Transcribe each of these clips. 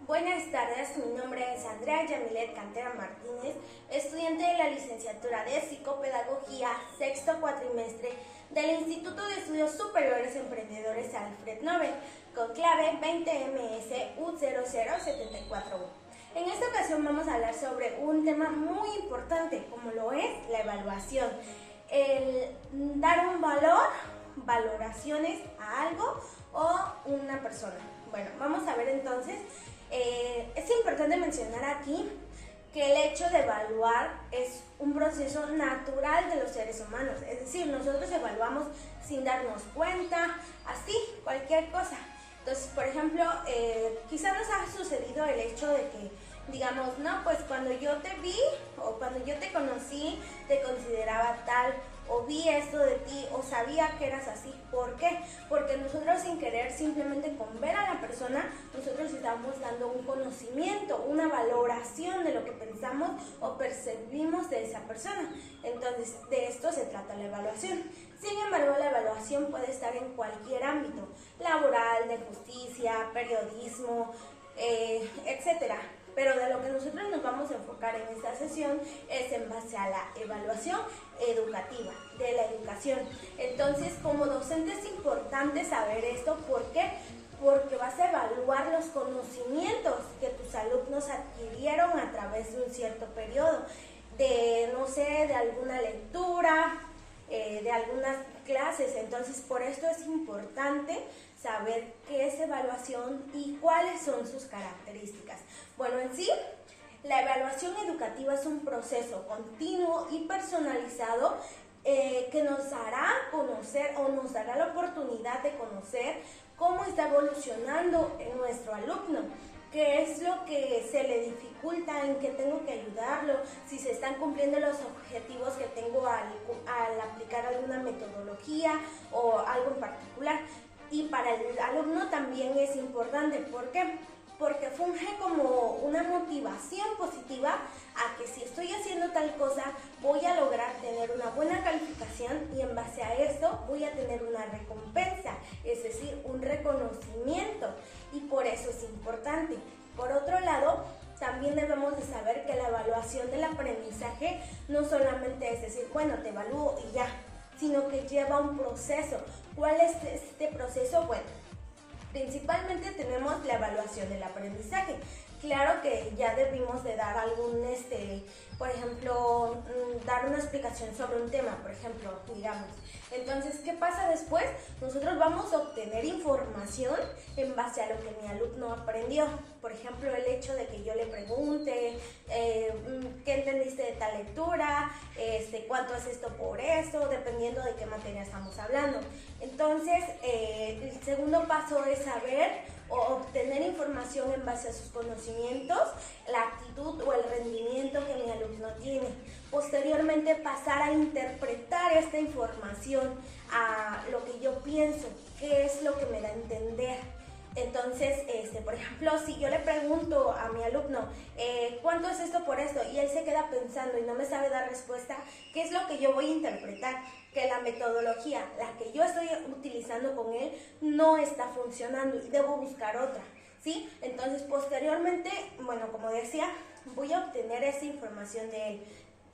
Buenas tardes, mi nombre es Andrea Yamilet Cantera Martínez, estudiante de la licenciatura de Psicopedagogía, sexto cuatrimestre del Instituto de Estudios Superiores Emprendedores Alfred Nobel, con clave 20MS-U00741. En esta ocasión vamos a hablar sobre un tema muy importante, como lo es la evaluación. El dar un valor, valoraciones a algo o una persona. Bueno, vamos a ver entonces. Es importante mencionar aquí que el hecho de evaluar es un proceso natural de los seres humanos, es decir, nosotros evaluamos sin darnos cuenta, así, cualquier cosa. Entonces, por ejemplo, quizás nos ha sucedido el hecho de que digamos, no, pues cuando yo te vi o cuando yo te conocí, te consideraba tal, o vi esto de ti, o sabía que eras así. ¿Por qué? Porque nosotros sin querer, simplemente con ver a la persona, nosotros estamos dando un conocimiento, una valoración de lo que pensamos o percibimos de esa persona. Entonces, de esto se trata la evaluación. Sin embargo, la evaluación puede estar en cualquier ámbito, laboral, de justicia, periodismo, etcétera. Pero de lo que nosotros nos vamos a enfocar en esta sesión es en base a la evaluación educativa, de la educación. Entonces, como docente es importante saber esto. ¿Por qué? Porque vas a evaluar los conocimientos que tus alumnos adquirieron a través de un cierto periodo, de, no sé, de alguna lectura, de algunas clases. Entonces, por esto es importante saber qué es evaluación y cuáles son sus características. Bueno, en sí, la evaluación educativa es un proceso continuo y personalizado que nos hará conocer o nos dará la oportunidad de conocer cómo está evolucionando nuestro alumno, qué es lo que se le dificulta, en qué tengo que ayudarlo, si se están cumpliendo los objetivos que tengo al aplicar alguna metodología o algo en particular. Y para el alumno también es importante. ¿Por qué? Porque funge como una motivación positiva a que si estoy haciendo tal cosa voy a lograr tener una buena calificación y en base a eso voy a tener una recompensa, es decir, un reconocimiento, y por eso es importante. Por otro lado, también debemos de saber que la evaluación del aprendizaje no solamente es decir, bueno, te evalúo y ya, sino que lleva un proceso. ¿Cuál es este proceso? Bueno, principalmente tenemos la evaluación del aprendizaje. Claro que ya debimos de dar algún, por ejemplo, dar una explicación sobre un tema, por ejemplo, digamos. Entonces, ¿qué pasa después? Nosotros vamos a obtener información en base a lo que mi alumno aprendió. Por ejemplo, el hecho de que yo le pregunte, ¿qué entendiste de tal lectura? ¿Cuánto es esto por esto? Dependiendo de qué materia estamos hablando. Entonces, el segundo paso es saber o obtener información en base a sus conocimientos, la actitud o el rendimiento que mi alumno tiene. Posteriormente, pasar a interpretar esta información a lo que yo pienso, qué es lo que me da a entender. Entonces, por ejemplo, si yo le pregunto a mi alumno, ¿cuánto es esto por esto? Y él se queda pensando y no me sabe dar respuesta, ¿qué es lo que yo voy a interpretar? Que la metodología, la que yo estoy utilizando con él, no está funcionando y debo buscar otra, ¿sí? Entonces, posteriormente, bueno, como decía, voy a obtener esa información de él.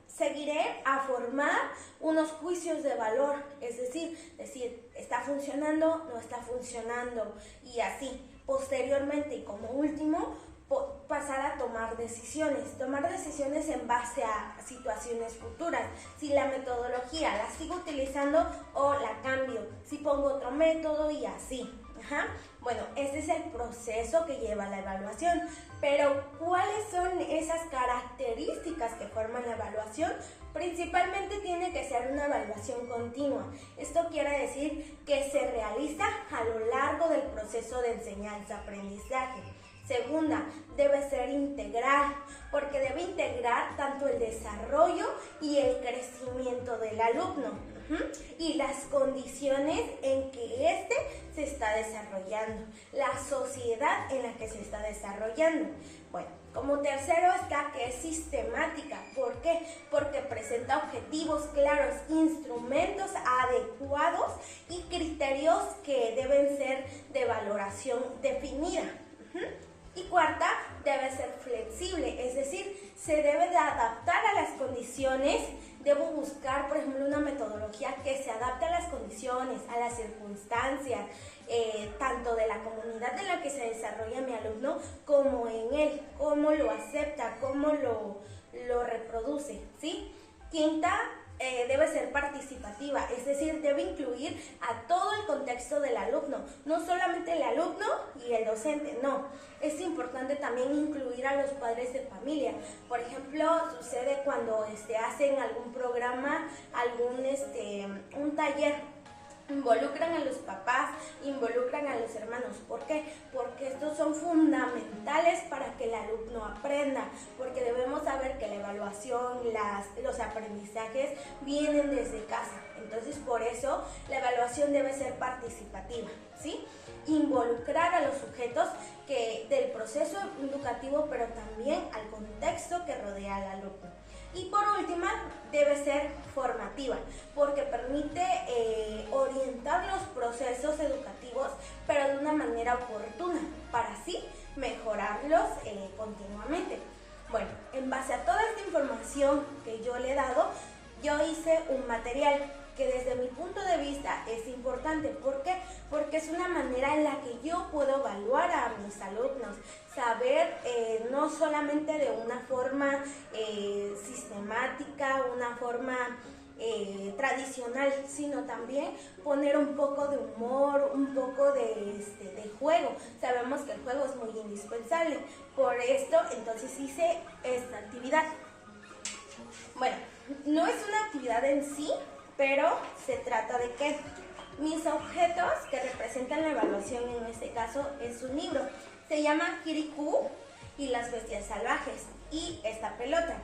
Seguiré a formar unos juicios de valor, es decir, ¿está funcionando? ¿No está funcionando? Y así, posteriormente y como último, pasar a tomar decisiones en base a situaciones futuras. Si la metodología la sigo utilizando o la cambio, si pongo otro método y así. Bueno, este es el proceso que lleva la evaluación. Pero, ¿cuáles son esas características que forman la evaluación? Principalmente tiene que ser una evaluación continua. Esto quiere decir que se realiza a lo largo del proceso de enseñanza-aprendizaje. Segunda, debe ser integral, porque debe integrar tanto el desarrollo y el crecimiento del alumno y las condiciones en que éste se está desarrollando, la sociedad en la que se está desarrollando. Bueno, como tercero está que es sistemática. ¿Por qué? Porque presenta objetivos claros, instrumentos adecuados y criterios que deben ser de valoración definida. Y cuarta, se debe de adaptar a las condiciones. Debo buscar, por ejemplo, una metodología que se adapte a las condiciones, a las circunstancias, tanto de la comunidad en la que se desarrolla mi alumno, como en él, cómo lo acepta, cómo lo reproduce, ¿sí? Quinta, debe ser participativa, es decir, debe incluir a todo el contexto del alumno, no solamente el alumno y el docente, no. Es importante también incluir a los padres de familia. Por ejemplo, sucede cuando hacen algún programa, un taller, involucran a los papás, involucran a los hermanos. ¿Por qué? Porque estos son fundamentales para que el alumno aprenda, porque debemos saber que la evaluación, los aprendizajes vienen desde casa. Entonces, por eso la evaluación debe ser participativa, ¿sí? Involucrar a los sujetos del proceso educativo, pero también al contexto que rodea al alumno. Y por último, debe ser formativa, porque permite orientar los procesos educativos, pero de una manera oportuna, para así mejorarlos continuamente. Bueno, en base a toda esta información que yo le he dado, yo hice un material que desde mi punto de vista es importante. ¿Por qué? Porque es una manera en la que yo puedo evaluar a mis alumnos, saber no solamente de una forma sistemática, una forma tradicional, sino también poner un poco de humor, un poco de juego. Sabemos que el juego es muy indispensable, por esto entonces hice esta actividad. Bueno, no es una actividad en sí, pero se trata de que mis objetos que representan la evaluación, en este caso es un libro, se llama Kirikou y las bestias salvajes, y esta pelota.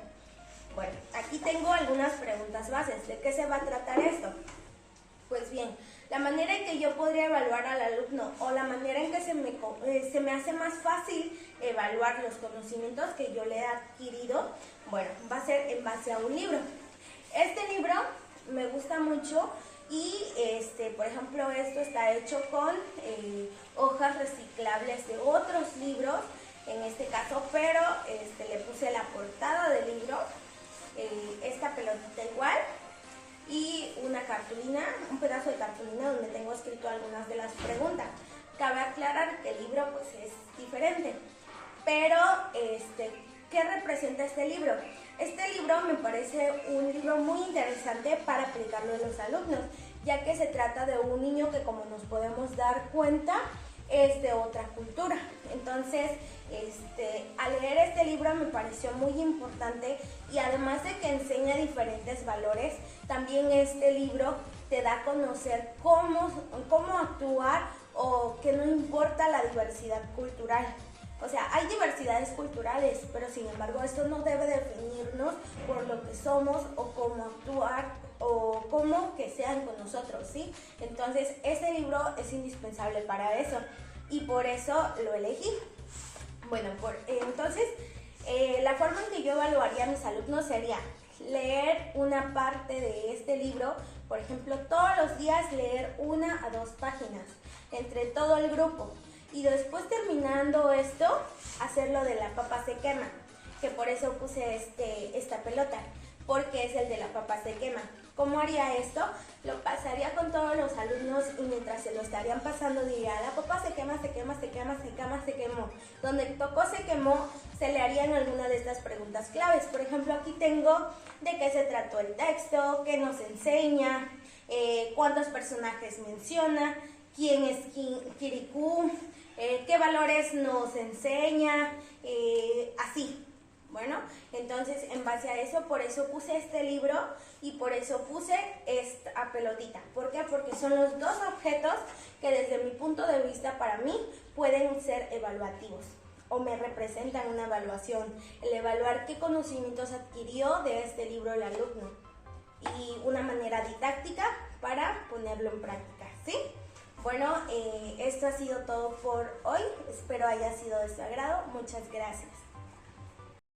Bueno, aquí tengo algunas preguntas bases. ¿De qué se va a tratar esto? Pues bien, la manera en que yo podría evaluar al alumno, o la manera en que se me hace más fácil evaluar los conocimientos que yo le he adquirido, bueno, va a ser en base a un libro. Este libro me gusta mucho y, por ejemplo, esto está hecho con hojas reciclables de otros libros, en este caso, pero le puse la portada del libro, esta pelotita igual, y una cartulina, un pedazo de cartulina donde tengo escrito algunas de las preguntas. Cabe aclarar que el libro pues es diferente, pero ¿qué representa este libro? Este libro me parece un libro muy interesante para aplicarlo a los alumnos, ya que se trata de un niño que, como nos podemos dar cuenta, es de otra cultura. Entonces, al leer este libro me pareció muy importante, y además de que enseña diferentes valores, también este libro te da a conocer cómo actuar, o que no importa la diversidad cultural. O sea, hay diversidades culturales, pero sin embargo esto no debe definirnos por lo que somos, o cómo actuar, o cómo que sean con nosotros, ¿sí? Entonces, este libro es indispensable para eso, y por eso lo elegí. Bueno, entonces, la forma en que yo evaluaría a mis alumnos sería leer una parte de este libro, por ejemplo, todos los días leer 1 a 2 páginas entre todo el grupo. Y después, terminando esto, hacerlo de la papa se quema, que por eso puse esta pelota, porque es el de la papa se quema. ¿Cómo haría esto? Lo pasaría con todos los alumnos, y mientras se lo estarían pasando diría: la papa se quema, se quema, se quema, se quema, se quemó. Donde tocó se quemó, se le harían alguna de estas preguntas claves. Por ejemplo, aquí tengo de qué se trató el texto, qué nos enseña, cuántos personajes menciona, quién es Kirikou, qué valores nos enseña, así. Bueno, entonces, en base a eso, por eso puse este libro, y por eso puse esta pelotita. ¿Por qué? Porque son los dos objetos que, desde mi punto de vista, para mí pueden ser evaluativos, o me representan una evaluación. El evaluar qué conocimientos adquirió de este libro el alumno, y una manera didáctica para ponerlo en práctica, ¿sí? Bueno, esto ha sido todo por hoy. Espero haya sido de su agrado. Muchas gracias.